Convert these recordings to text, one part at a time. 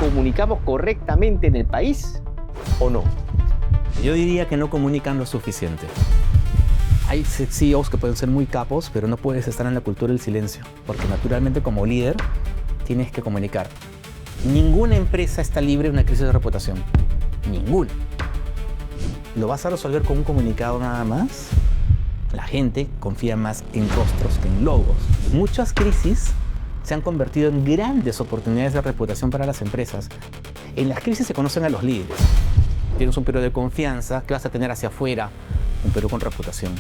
¿Comunicamos correctamente en el país o no? Yo diría que no comunican lo suficiente. Hay CEOs que pueden ser muy capos, pero no puedes estar en la cultura del silencio, porque naturalmente como líder tienes que comunicar. Ninguna empresa está libre de una crisis de reputación. Ninguna. ¿Lo vas a resolver con un comunicado nada más? La gente confía más en rostros que en logos. Muchas crisis se han convertido en grandes oportunidades de reputación para las empresas. En las crisis se conocen a los líderes. Tienes un periodo de confianza que vas a tener hacia afuera, un Perú con reputación.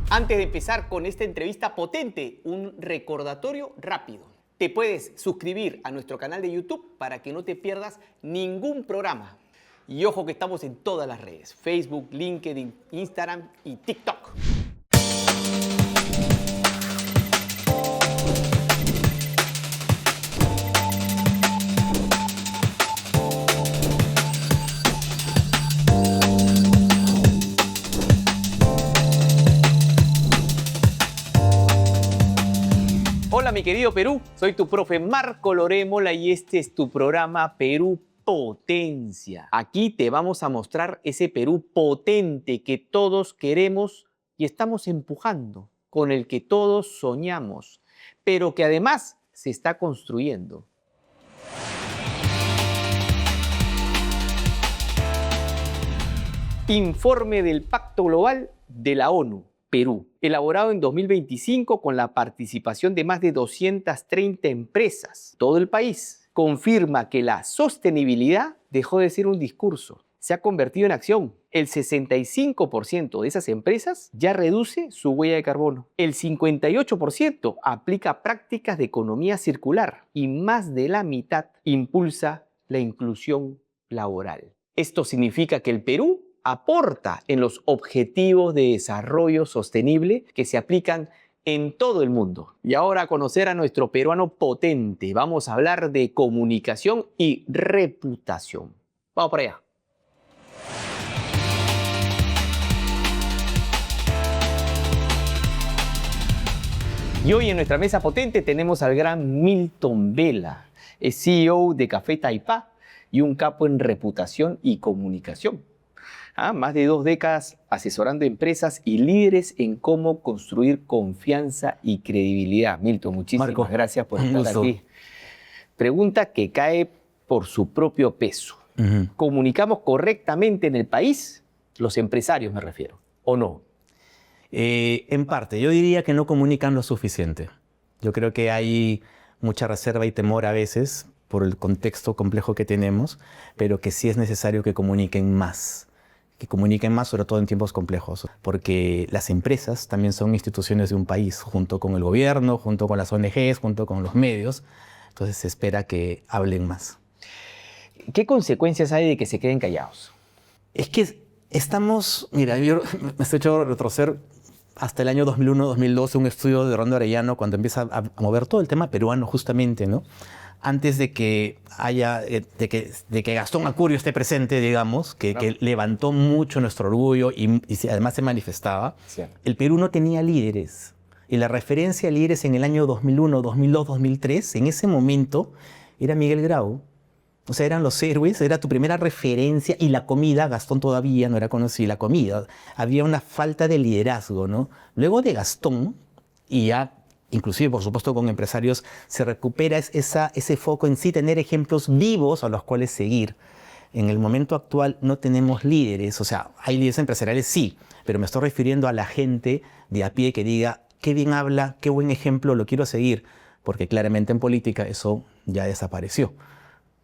Antes de empezar con esta entrevista potente, un recordatorio rápido. Te puedes suscribir a nuestro canal de YouTube para que no te pierdas ningún programa. Y ojo que estamos en todas las redes: Facebook, LinkedIn, Instagram y TikTok. Hola mi querido Perú, soy tu profe Marco Lorémola y este es tu programa Perú Potencia. Aquí te vamos a mostrar ese Perú potente que todos queremos y estamos empujando, con el que todos soñamos, pero que además se está construyendo. Informe del Pacto Global de la ONU. Perú, elaborado en 2025 con la participación de más de 230 empresas. Todo el país confirma que la sostenibilidad dejó de ser un discurso, se ha convertido en acción. El 65% de esas empresas ya reduce su huella de carbono. El 58% aplica prácticas de economía circular y más de la mitad impulsa la inclusión laboral. Esto significa que el Perú aporta en los objetivos de desarrollo sostenible que se aplican en todo el mundo. Y ahora a conocer a nuestro peruano potente. Vamos a hablar de comunicación y reputación. Vamos para allá. Y hoy en nuestra mesa potente tenemos al gran Milton Vela, es CEO de Café Taipá y un capo en reputación y comunicación. Más de 2 décadas asesorando empresas y líderes en cómo construir confianza y credibilidad. Milton, muchísimas gracias por estar aquí. Pregunta que cae por su propio peso. ¿Comunicamos correctamente en el país? Los empresarios me refiero, ¿o no? En parte, yo diría que no comunican lo suficiente. Yo creo que hay mucha reserva y temor a veces por el contexto complejo que tenemos, pero que sí es necesario que comuniquen más. Que comuniquen más, sobre todo en tiempos complejos, porque las empresas también son instituciones de un país, junto con el gobierno, junto con las ONGs, junto con los medios. Entonces se espera que hablen más. ¿Qué consecuencias hay de que se queden callados? Es que estamos, mira, yo me estoy echando a retroceder hasta el año 2001-2012, un estudio de Rolando Arellano, cuando empieza a mover todo el tema peruano justamente, ¿no? Antes de que haya, de que Gastón Acurio esté presente, digamos, que levantó mucho nuestro orgullo y además se manifestaba, el Perú no tenía líderes. Y la referencia a líderes en el año 2001, 2002, 2003, en ese momento, era Miguel Grau. O sea, eran los héroes, era tu primera referencia, y la comida, Gastón todavía no era conocido, la comida. Había una falta de liderazgo, ¿no? Luego de Gastón, y ya inclusive, por supuesto, con empresarios, se recupera ese foco en sí, tener ejemplos vivos a los cuales seguir. En el momento actual no tenemos líderes, o sea, hay líderes empresariales, sí, pero me estoy refiriendo a la gente de a pie que diga, qué bien habla, qué buen ejemplo, lo quiero seguir, porque claramente en política eso ya desapareció,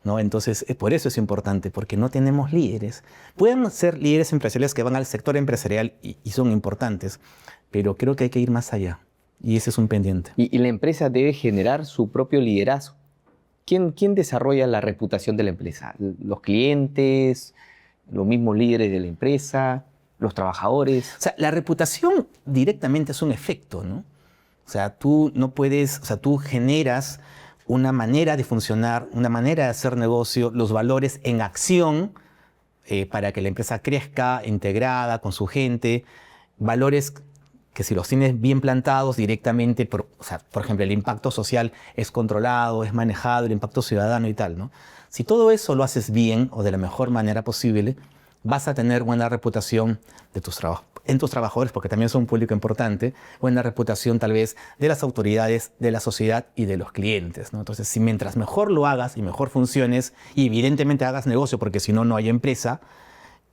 ¿no? Entonces, por eso es importante, porque no tenemos líderes. Pueden ser líderes empresariales que van al sector empresarial y son importantes, pero creo que hay que ir más allá. Y ese es un pendiente. Y la empresa debe generar su propio liderazgo. ¿Quién desarrolla la reputación de la empresa? ¿Los clientes? ¿Los mismos líderes de la empresa? ¿Los trabajadores? O sea, la reputación directamente es un efecto, ¿no? O sea, tú no puedes, o sea, tú generas una manera de funcionar, una manera de hacer negocio, los valores en acción para que la empresa crezca integrada con su gente, valores que si los tienes bien plantados directamente, o sea, por ejemplo, el impacto social es controlado, es manejado, el impacto ciudadano y tal, ¿no? Si todo eso lo haces bien o de la mejor manera posible, vas a tener buena reputación de en tus trabajadores, porque también son un público importante, buena reputación tal vez de las autoridades, de la sociedad y de los clientes, ¿no? Entonces, si mientras mejor lo hagas y mejor funciones, y evidentemente hagas negocio, porque si no, no hay empresa,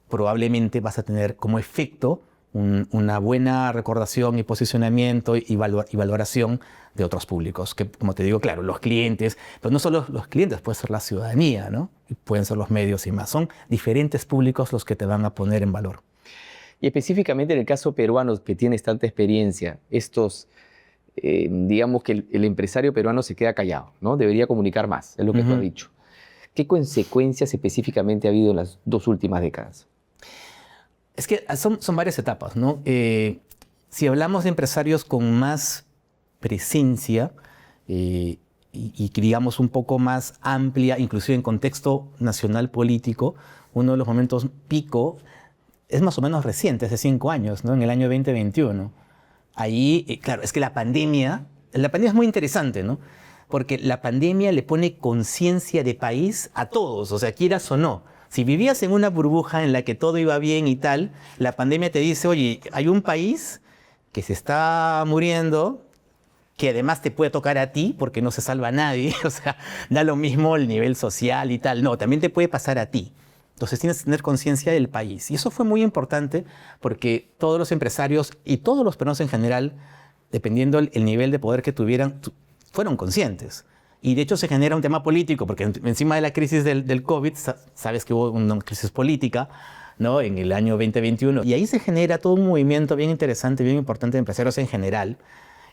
probablemente vas a tener como efecto una buena recordación y posicionamiento y valoración de otros públicos, que como te digo, claro, los clientes, pero no solo los clientes, puede ser la ciudadanía, ¿no? Y pueden ser los medios y más. Son diferentes públicos los que te van a poner en valor. Y específicamente en el caso peruano, que tienes tanta experiencia, digamos que el empresario peruano se queda callado, ¿no? Debería comunicar más, es lo que tú has dicho. ¿Qué consecuencias específicamente ha habido en las 2 últimas décadas? Es que son varias etapas, ¿no? Si hablamos de empresarios con más presencia y digamos un poco más amplia, inclusive en contexto nacional político, uno de los momentos pico es más o menos reciente, hace 5 años, ¿no? En el año 2021. Ahí, claro, es que la pandemia es muy interesante, ¿no? Porque la pandemia le pone conciencia de país a todos, o sea, quieras o no. Si vivías en una burbuja en la que todo iba bien y tal, la pandemia te dice, oye, hay un país que se está muriendo, que además te puede tocar a ti porque no se salva a nadie, o sea, da lo mismo el nivel social y tal. No, también te puede pasar a ti. Entonces tienes que tener conciencia del país. Y eso fue muy importante porque todos los empresarios y todos los peruanos en general, dependiendo el nivel de poder que tuvieran, fueron conscientes. Y de hecho se genera un tema político, porque encima de la crisis del COVID, sabes que hubo una crisis política, ¿no? En el año 2021. Y ahí se genera todo un movimiento bien interesante, bien importante de empresarios en general.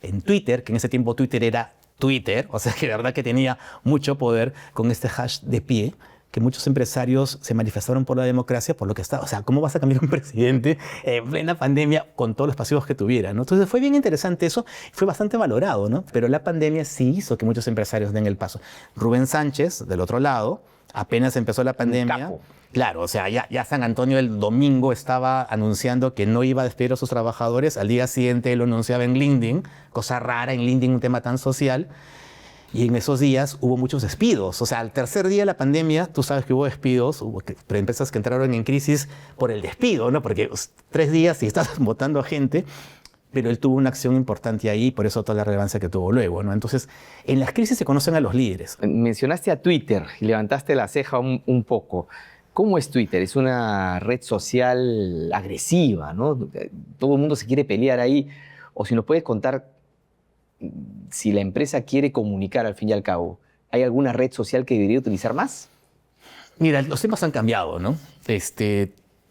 En Twitter, que en ese tiempo Twitter era Twitter, o sea que de verdad que tenía mucho poder con este hash de pie, que muchos empresarios se manifestaron por la democracia, por lo que está, o sea, ¿cómo vas a cambiar un presidente en plena pandemia con todos los pasivos que tuviera, ¿no? Entonces fue bien interesante eso, fue bastante valorado, ¿no? Pero la pandemia sí hizo que muchos empresarios den el paso. Rubén Sánchez, del otro lado, apenas empezó la pandemia. Claro, o sea, ya San Antonio el domingo estaba anunciando que no iba a despedir a sus trabajadores, al día siguiente lo anunciaba en LinkedIn, cosa rara en LinkedIn, un tema tan social. Y en esos días hubo muchos despidos. O sea, al tercer día de la pandemia, tú sabes que hubo despidos, hubo empresas que entraron en crisis por el despido, ¿no? Porque 3 días y estás votando a gente, pero él tuvo una acción importante ahí, por eso toda la relevancia que tuvo luego, ¿no? Entonces, en las crisis se conocen a los líderes. Mencionaste a Twitter y levantaste la ceja un poco. ¿Cómo es Twitter? Es una red social agresiva, ¿no? Todo el mundo se quiere pelear ahí. O si nos puedes contar, si la empresa quiere comunicar al fin y al cabo, ¿hay alguna red social que debería utilizar más? Mira, los temas han cambiado, ¿no?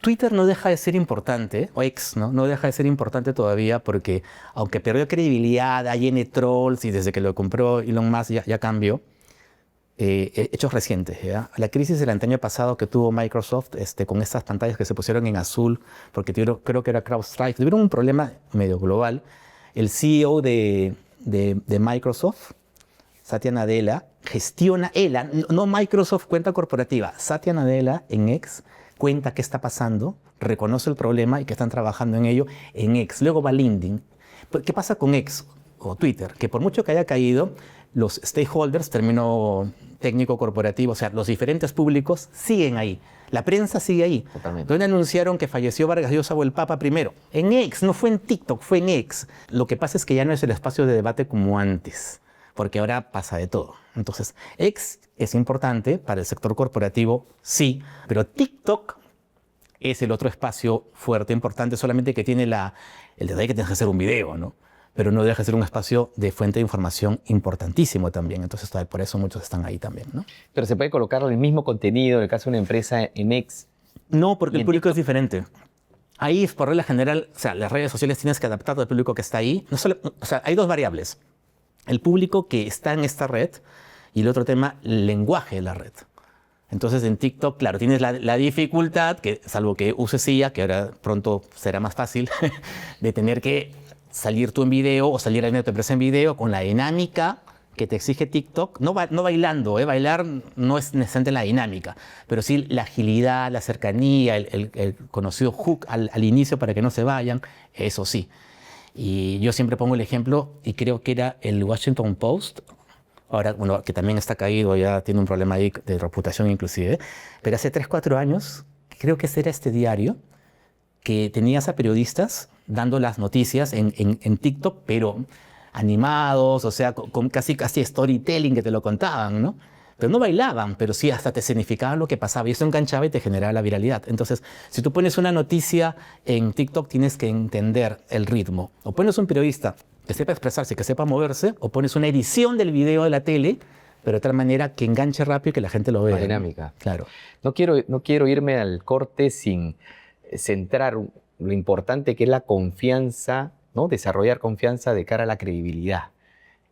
Twitter no deja de ser importante, o X, ¿no? No deja de ser importante todavía porque, aunque perdió credibilidad, hay N trolls y desde que lo compró Elon Musk ya cambió. Hechos recientes, ¿ya? La crisis del año pasado que tuvo Microsoft con estas pantallas que se pusieron en azul, porque creo que era CrowdStrike, tuvieron un problema medio global. El CEO de Microsoft, Satya Nadella, gestiona no Microsoft cuenta corporativa, Satya Nadella en X cuenta qué está pasando, reconoce el problema y que están trabajando en ello en X. Luego va LinkedIn. ¿Qué pasa con X o Twitter? Que por mucho que haya caído, los stakeholders, término técnico corporativo, o sea, los diferentes públicos siguen ahí. La prensa sigue ahí. Totalmente. Donde anunciaron que falleció Vargas Llosa o el Papa primero. En X, no fue en TikTok, fue en X. Lo que pasa es que ya no es el espacio de debate como antes, porque ahora pasa de todo. Entonces, X es importante para el sector corporativo, sí, pero TikTok es el otro espacio fuerte, importante, solamente que tiene el detalle que tienes que hacer un video, ¿no? Pero no deja de ser un espacio de fuente de información importantísimo también. Entonces, por eso muchos están ahí también, ¿no? Pero se puede colocar el mismo contenido, en el caso de una empresa, en X. No, porque el público es diferente. Ahí, por regla general, o sea, las redes sociales tienes que adaptar al público que está ahí. No solo, o sea, hay 2 variables. El público que está en esta red y el otro tema, el lenguaje de la red. Entonces, en TikTok, claro, tienes la dificultad, que salvo que uses IA, que ahora pronto será más fácil, de tener que salir tú en video o salir a tu empresa en video con la dinámica que te exige TikTok, no bailando, bailar no es necesariamente la dinámica, pero sí la agilidad, la cercanía, el conocido hook al inicio para que no se vayan, eso sí. Y yo siempre pongo el ejemplo, y creo que era el Washington Post, ahora, bueno, que también está caído, ya tiene un problema ahí de reputación inclusive, pero hace 3, 4 años, creo que ese era este diario, que tenías a periodistas dando las noticias en TikTok, pero animados, o sea, con casi storytelling que te lo contaban, ¿no? Pero no bailaban, pero sí hasta te significaban lo que pasaba y eso enganchaba y te generaba la viralidad. Entonces, si tú pones una noticia en TikTok, tienes que entender el ritmo. O pones un periodista que sepa expresarse, que sepa moverse, o pones una edición del video de la tele, pero de tal manera que enganche rápido y que la gente lo vea. Más dinámica. Claro. No quiero irme al corte sin centrar lo importante que es la confianza, ¿no? Desarrollar confianza de cara a la credibilidad.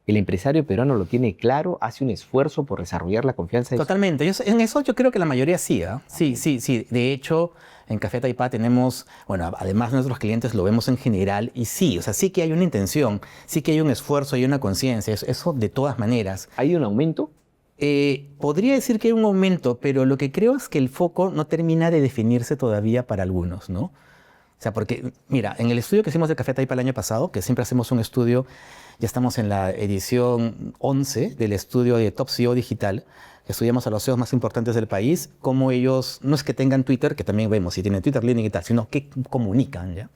El empresario peruano lo tiene claro, hace un esfuerzo por desarrollar la confianza. Totalmente. En eso yo creo que la mayoría sí, ¿eh? Sí, sí, sí. De hecho, en Café Taipá tenemos, bueno, además nuestros clientes lo vemos en general y sí, o sea, sí que hay una intención, sí que hay un esfuerzo, hay una conciencia, eso de todas maneras. ¿Hay un aumento? Podría decir que hay un aumento, pero lo que creo es que el foco no termina de definirse todavía para algunos, ¿no? O sea, porque, mira, en el estudio que hicimos de Café Taipá el año pasado, que siempre hacemos un estudio, ya estamos en la edición 11 del estudio de Top CEO Digital, que estudiamos a los CEOs más importantes del país, cómo ellos, no es que tengan Twitter, que también vemos si tienen Twitter, LinkedIn y tal, sino que comunican, ¿ya?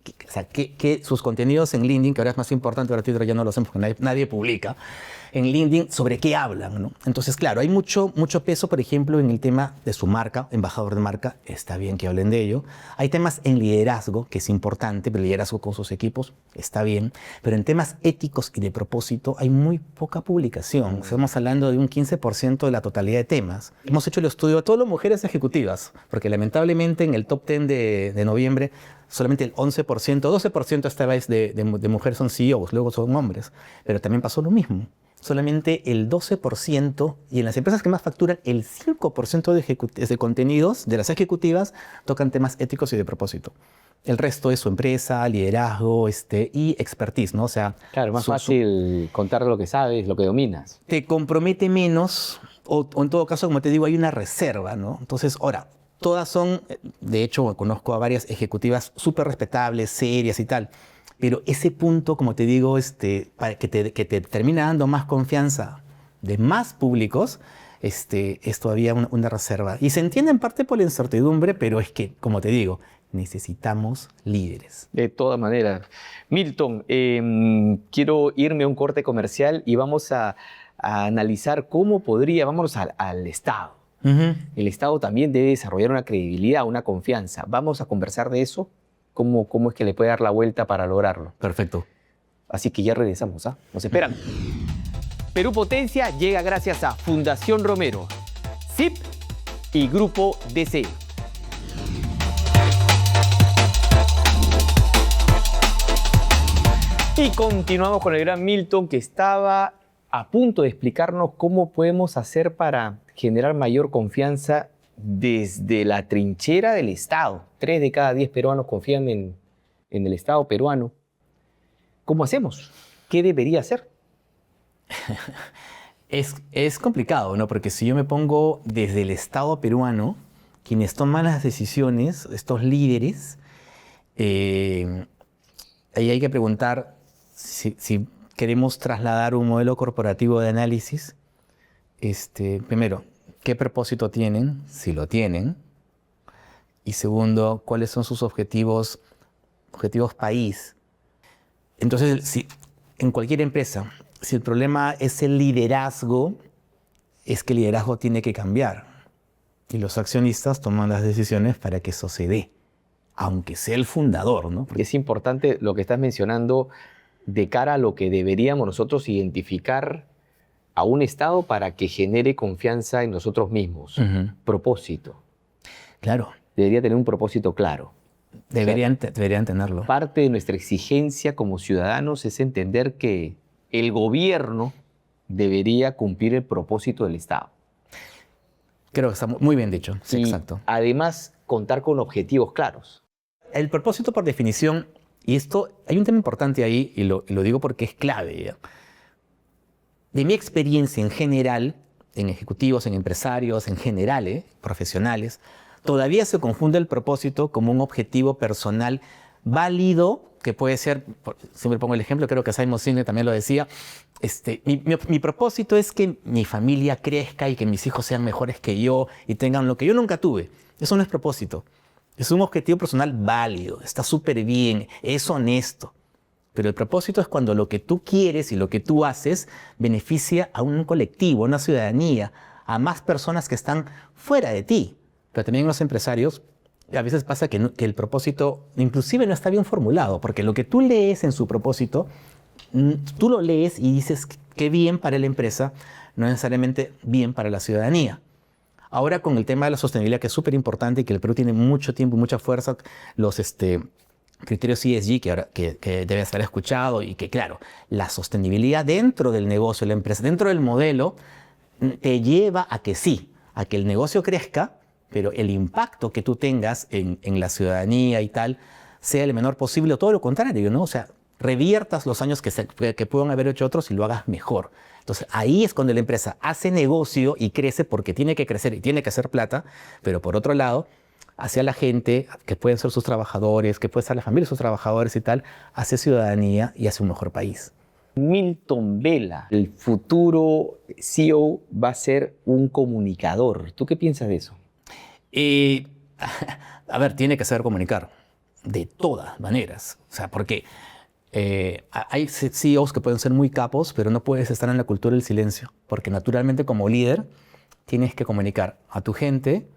O sea, que sus contenidos en LinkedIn, que ahora es más importante, ahora Twitter ya no lo hacemos porque nadie publica, en LinkedIn sobre qué hablan, ¿no? Entonces, claro, hay mucho peso, por ejemplo, en el tema de su marca, embajador de marca, está bien que hablen de ello. Hay temas en liderazgo, que es importante, pero liderazgo con sus equipos, está bien. Pero en temas éticos y de propósito hay muy poca publicación. Estamos hablando de un 15% de la totalidad de temas. Hemos hecho el estudio a todas las mujeres ejecutivas, porque lamentablemente en el top 10 de noviembre, solamente el 11%, 12% esta vez de mujeres son CEOs, luego son hombres. Pero también pasó lo mismo. Solamente el 12% y en las empresas que más facturan, el 5% de contenidos de las ejecutivas tocan temas éticos y de propósito. El resto es su empresa, liderazgo y expertise, ¿no? O sea, claro, más fácil contar lo que sabes, lo que dominas. Te compromete menos o en todo caso, como te digo, hay una reserva, ¿no? Entonces, ahora, todas son, de hecho, conozco a varias ejecutivas súper respetables, serias y tal. Pero ese punto, como te digo, para que te termina dando más confianza de más públicos, es todavía una reserva. Y se entiende en parte por la incertidumbre, pero es que, como te digo, necesitamos líderes. De todas maneras. Milton, quiero irme a un corte comercial y vamos a analizar cómo vámonos al Estado. El Estado también debe desarrollar una credibilidad, una confianza. Vamos a conversar de eso. ¿Cómo es que le puede dar la vuelta para lograrlo? Perfecto. Así que ya regresamos, ¿ah? Nos esperan. Perú Potencia llega gracias a Fundación Romero, CIP y Grupo DC. Y continuamos con el gran Milton, que estaba a punto de explicarnos cómo podemos hacer para generar mayor confianza desde la trinchera del Estado. 3 de cada 10 peruanos confían en el Estado peruano. ¿Cómo hacemos? ¿Qué debería hacer? Es complicado, ¿no? Porque si yo me pongo desde el Estado peruano, quienes toman las decisiones, estos líderes, ahí hay que preguntar si queremos trasladar un modelo corporativo de análisis. Primero, ¿qué propósito tienen? Si lo tienen. Y segundo, ¿cuáles son sus objetivos país? Entonces, en cualquier empresa, si el problema es el liderazgo, es que el liderazgo tiene que cambiar. Y los accionistas toman las decisiones para que eso se dé, aunque sea el fundador, ¿no? Porque es importante lo que estás mencionando de cara a lo que deberíamos nosotros identificar a un Estado para que genere confianza en nosotros mismos. Propósito. Claro. Debería tener un propósito claro. Deberían tenerlo. Parte de nuestra exigencia como ciudadanos es entender que el gobierno debería cumplir el propósito del Estado. Creo que está muy bien dicho. Sí, y exacto. Además, contar con objetivos claros. El propósito, por definición, y esto, hay un tema importante ahí, y lo digo porque es clave, ¿ya? De mi experiencia en general, en ejecutivos, en empresarios, en general, profesionales, todavía se confunde el propósito como un objetivo personal válido que puede ser, siempre pongo el ejemplo, creo que Simon Sinek también lo decía, mi propósito es que mi familia crezca y que mis hijos sean mejores que yo y tengan lo que yo nunca tuve. Eso no es propósito. Es un objetivo personal válido, está súper bien, es honesto. Pero el propósito es cuando lo que tú quieres y lo que tú haces beneficia a un colectivo, a una ciudadanía, a más personas que están fuera de ti. Pero también los empresarios, a veces pasa que el propósito inclusive no está bien formulado, porque lo que tú lees en su propósito, tú lo lees y dices qué bien para la empresa, no necesariamente bien para la ciudadanía. Ahora con el tema de la sostenibilidad, que es súper importante y que el Perú tiene mucho tiempo y mucha fuerza, los criterios ESG que debe ser escuchado y que, claro, la sostenibilidad dentro del negocio, la empresa, dentro del modelo, te lleva a que sí, a que el negocio crezca, pero el impacto que tú tengas en la ciudadanía y tal sea el menor posible, o todo lo contrario, ¿no? O sea, reviertas los años que puedan haber hecho otros y lo hagas mejor. Entonces, ahí es cuando la empresa hace negocio y crece porque tiene que crecer y tiene que hacer plata, pero por otro lado, hacia la gente, que pueden ser sus trabajadores, que puede ser la familia de sus trabajadores y tal, hace ciudadanía y hace un mejor país. Milton Vela, el futuro CEO, va a ser un comunicador. ¿Tú qué piensas de eso? A ver, tiene que saber comunicar de todas maneras. O sea, porque hay CEOs que pueden ser muy capos, pero no puedes estar en la cultura del silencio, porque naturalmente como líder tienes que comunicar a tu gente,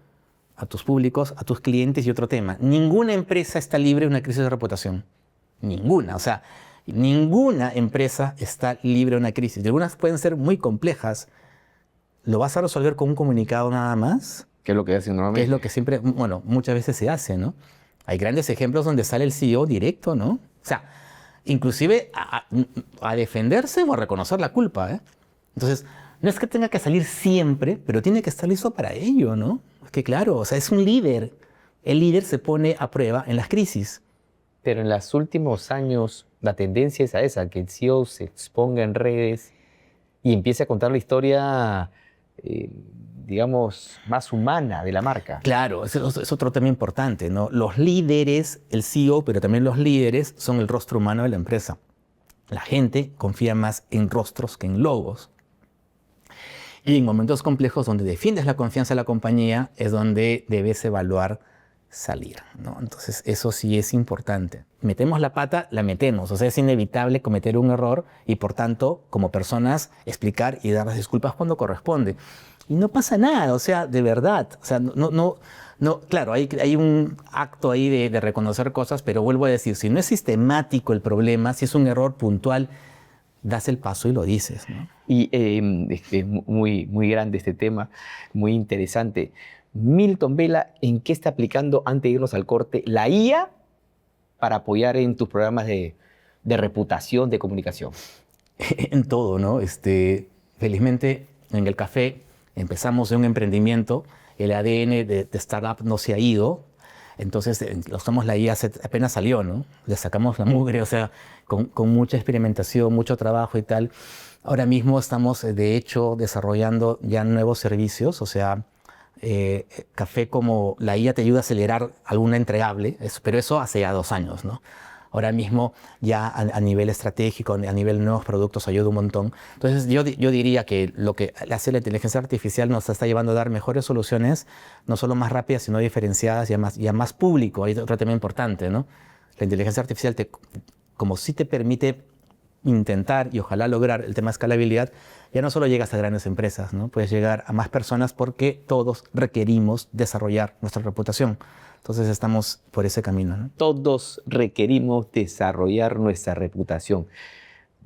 a tus públicos, a tus clientes. Y otro tema, ninguna empresa está libre de una crisis de reputación. Ninguna. O sea, ninguna empresa está libre de una crisis. Y algunas pueden ser muy complejas. ¿Lo vas a resolver con un comunicado nada más? ¿Qué es lo que hacen normalmente? Que es lo que siempre, bueno, muchas veces se hace, ¿no? Hay grandes ejemplos donde sale el CEO directo, ¿no? O sea, inclusive a defenderse o a reconocer la culpa, ¿eh? Entonces, no es que tenga que salir siempre, pero tiene que estar listo para ello, ¿no? Es que claro, o sea, es un líder. El líder se pone a prueba en las crisis. Pero en los últimos años la tendencia es a esa, que el CEO se exponga en redes y empiece a contar la historia, digamos, más humana de la marca. Claro, es otro tema importante, ¿no? Los líderes, el CEO, pero también los líderes son el rostro humano de la empresa. La gente confía más en rostros que en logos. Y en momentos complejos donde defiendes la confianza de la compañía es donde debes evaluar salir, ¿no? Entonces eso sí es importante. Metemos la pata, la metemos. O sea, es inevitable cometer un error y por tanto, como personas, explicar y dar las disculpas cuando corresponde. Y no pasa nada, o sea, de verdad. O sea, no, claro, hay un acto ahí de reconocer cosas, pero vuelvo a decir, si no es sistemático el problema, si es un error puntual, das el paso y lo dices, ¿no? Y muy, muy grande este tema, muy interesante. Milton Vela, ¿en qué está aplicando, antes de irnos al corte, la IA para apoyar en tus programas de reputación, de comunicación? En todo, ¿no? Felizmente, en el café empezamos en un emprendimiento, el ADN de startup no se ha ido, entonces usamos la IA, apenas salió, ¿no? Le sacamos la mugre, o sea, con mucha experimentación, mucho trabajo y tal. Ahora mismo estamos, de hecho, desarrollando ya nuevos servicios, o sea, café como la IA te ayuda a acelerar alguna entregable, pero eso hace ya 2 años, ¿no? Ahora mismo ya a nivel estratégico, a nivel de nuevos productos ayuda un montón. Entonces yo diría que lo que hace la inteligencia artificial nos está llevando a dar mejores soluciones, no solo más rápidas, sino diferenciadas y a más público. Hay otro tema importante, ¿no? La inteligencia artificial, como sí te permite intentar y ojalá lograr el tema de escalabilidad, ya no solo llegas a grandes empresas, ¿no? Puedes llegar a más personas porque todos requerimos desarrollar nuestra reputación. Entonces estamos por ese camino, ¿no? Todos requerimos desarrollar nuestra reputación.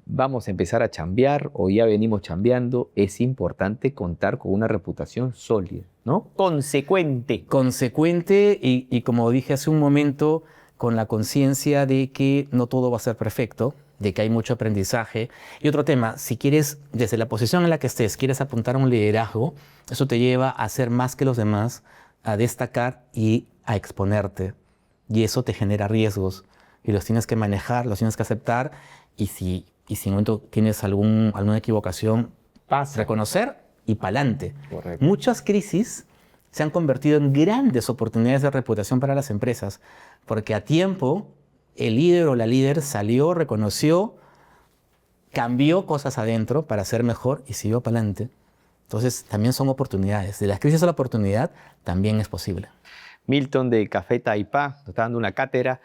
Vamos a empezar a chambear o ya venimos chambeando. Es importante contar con una reputación sólida, ¿no? Consecuente. Consecuente y como dije hace un momento, con la conciencia de que no todo va a ser perfecto, de que hay mucho aprendizaje. Y otro tema, si quieres, desde la posición en la que estés, quieres apuntar a un liderazgo, eso te lleva a ser más que los demás, a destacar y a exponerte. Y eso te genera riesgos y los tienes que manejar, los tienes que aceptar. Y si en un momento tienes alguna equivocación, reconocer y pa'lante. Correcto. Muchas crisis se han convertido en grandes oportunidades de reputación para las empresas, porque a tiempo el líder o la líder salió, reconoció, cambió cosas adentro para ser mejor y siguió para adelante. Entonces, también son oportunidades. De las crisis a la oportunidad, también es posible. Milton de Café Taipá nos está dando una cátedra.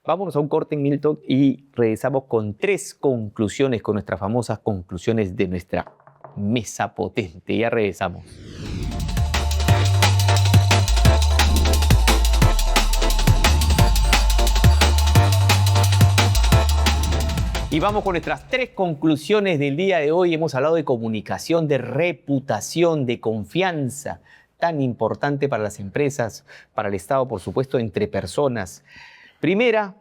Vámonos a un corte, Milton, y regresamos con 3 conclusiones, con nuestras famosas conclusiones de nuestra mesa potente. Ya regresamos. Y vamos con nuestras 3 conclusiones del día de hoy. Hemos hablado de comunicación, de reputación, de confianza, tan importante para las empresas, para el Estado, por supuesto, entre personas. Primera,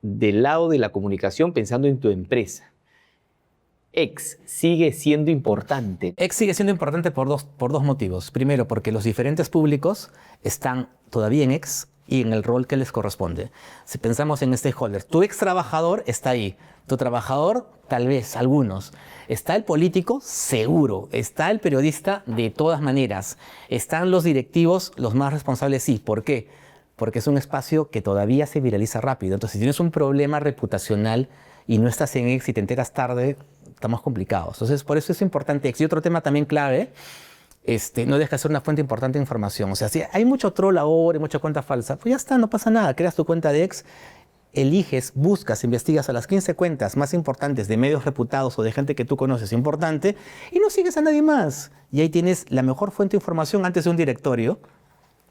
del lado de la comunicación, pensando en tu empresa. X sigue siendo importante. X sigue siendo importante por dos motivos. Primero, porque los diferentes públicos están todavía en X y en el rol que les corresponde. Si pensamos en stakeholders, tu ex trabajador está ahí, tu trabajador tal vez, algunos. Está el político, seguro. Está el periodista, de todas maneras. Están los directivos, los más responsables, sí. ¿Por qué? Porque es un espacio que todavía se viraliza rápido. Entonces, si tienes un problema reputacional y no estás en X y te enteras tarde, estamos complicados. Entonces, por eso es importante X. Y otro tema también clave, no deja de ser una fuente importante de información. O sea, si hay mucho troll ahora y mucha cuenta falsa, pues ya está, no pasa nada. Creas tu cuenta de X, eliges, buscas, investigas a las 15 cuentas más importantes de medios reputados o de gente que tú conoces importante y no sigues a nadie más. Y ahí tienes la mejor fuente de información antes de un directorio.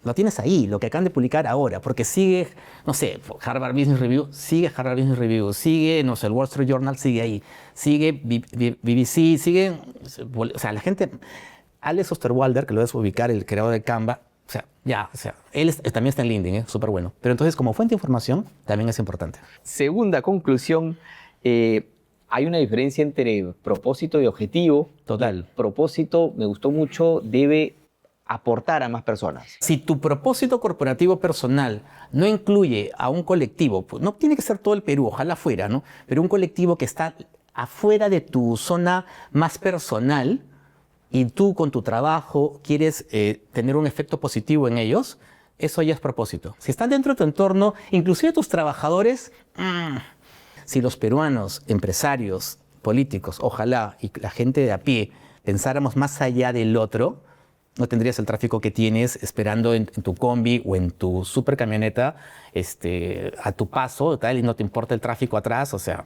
Lo tienes ahí, lo que acaban de publicar ahora, porque sigue, no sé, Harvard Business Review, sigue Harvard Business Review, sigue, no sé, el Wall Street Journal sigue ahí, sigue BBC, sigue, o sea, la gente, Alex Osterwalder, que lo debes ubicar, el creador de Canva, él también está en LinkedIn, súper bueno. Pero entonces, como fuente de información, también es importante. Segunda conclusión, hay una diferencia entre propósito y objetivo. Total. El propósito, me gustó mucho, debe aportar a más personas. Si tu propósito corporativo personal no incluye a un colectivo, pues no tiene que ser todo el Perú, ojalá fuera, ¿no? Pero un colectivo que está afuera de tu zona más personal y tú con tu trabajo quieres tener un efecto positivo en ellos, eso ya es propósito. Si están dentro de tu entorno, inclusive tus trabajadores, si los peruanos, empresarios, políticos, ojalá, y la gente de a pie, pensáramos más allá del otro, no tendrías el tráfico que tienes esperando en tu combi o en tu super camioneta a tu paso, tal, y no te importa el tráfico atrás. O sea,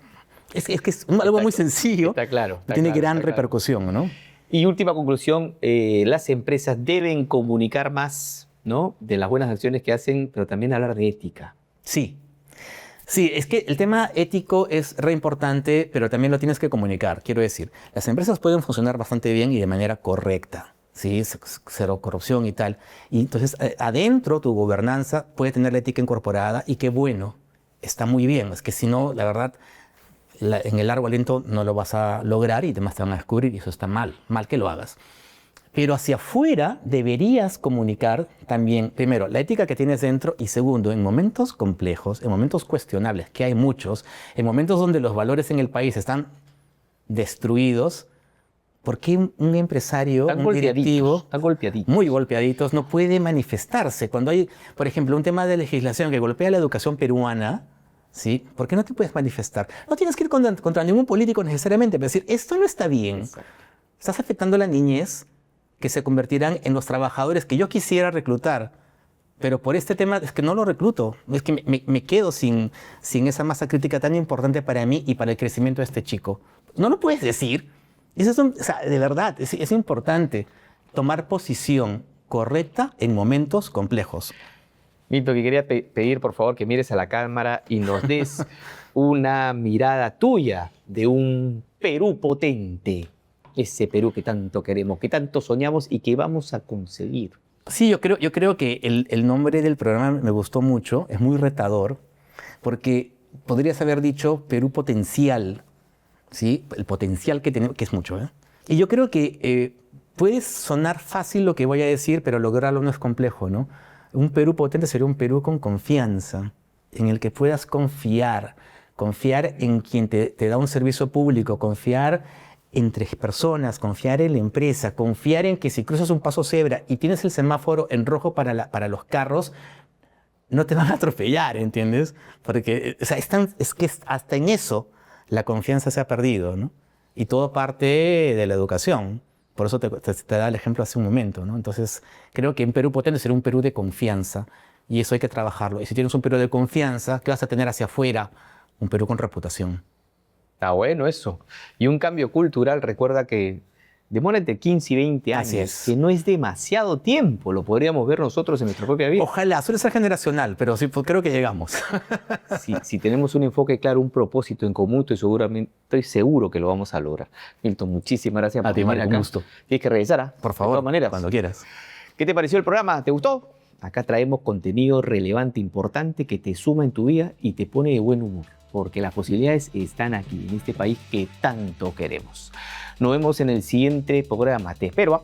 es que es algo muy sencillo. Está claro. Tiene gran repercusión, ¿no? Y última conclusión, las empresas deben comunicar más, ¿no?, de las buenas acciones que hacen, pero también hablar de ética. Sí. Sí, es que el tema ético es re importante, pero también lo tienes que comunicar. Quiero decir, las empresas pueden funcionar bastante bien y de manera correcta. Sí, cero corrupción y tal. Y entonces, adentro tu gobernanza puede tener la ética incorporada y qué bueno, está muy bien. Es que si no, la verdad, en el largo aliento no lo vas a lograr y además te van a descubrir y eso está mal que lo hagas. Pero hacia afuera deberías comunicar también, primero, la ética que tienes dentro y segundo, en momentos complejos, en momentos cuestionables, que hay muchos, en momentos donde los valores en el país están destruidos, ¿por qué un empresario, un directivo, muy golpeaditos, no puede manifestarse? Cuando hay, por ejemplo, un tema de legislación que golpea la educación peruana, ¿sí? ¿Por qué no te puedes manifestar? No tienes que ir contra ningún político necesariamente, pero decir, esto no está bien. Exacto. Estás afectando a la niñez que se convertirán en los trabajadores que yo quisiera reclutar, pero por este tema es que no lo recluto. Es que me quedo sin esa masa crítica tan importante para mí y para el crecimiento de este chico. No lo puedes decir. O sea, de verdad, es importante tomar posición correcta en momentos complejos. Milton, que quería pedir, por favor, que mires a la cámara y nos des una mirada tuya de un Perú potente. Ese Perú que tanto queremos, que tanto soñamos y que vamos a conseguir. Sí, yo creo que el nombre del programa me gustó mucho, es muy retador, porque podrías haber dicho Perú potencial. ¿Sí? El potencial que tenemos, que es mucho, ¿eh? Y yo creo que puede sonar fácil lo que voy a decir, pero lograrlo no es complejo, ¿no? Un Perú potente sería un Perú con confianza, en el que puedas confiar en quien te da un servicio público, confiar entre personas, confiar en la empresa, confiar en que si cruzas un paso cebra y tienes el semáforo en rojo para los carros, no te van a atropellar, ¿entiendes? Porque, o sea, es que hasta en eso la confianza se ha perdido, ¿no? Y todo parte de la educación. Por eso te da el ejemplo hace un momento, ¿no? Entonces, creo que un Perú potente será un Perú de confianza y eso hay que trabajarlo. Y si tienes un Perú de confianza, ¿qué vas a tener hacia afuera? Un Perú con reputación. Está bueno eso. Y un cambio cultural, recuerda que demora entre 15 y 20 años, Así es. que no es demasiado tiempo, lo podríamos ver nosotros en nuestra propia vida. Ojalá, suele ser generacional, pero sí, pues, creo que llegamos. Si tenemos un enfoque claro, un propósito en común, estoy seguro que lo vamos a lograr. Milton, muchísimas gracias por A ti, venir Mario, un acá. gusto. Tienes que regresar, ¿ah? Por De favor, todas maneras. cuando quieras. ¿Qué te pareció el programa? ¿Te gustó? Acá traemos contenido relevante, importante, que te suma en tu vida y te pone de buen humor, porque las posibilidades están aquí, en este país que tanto queremos. Nos vemos en el siguiente programa. Te espero.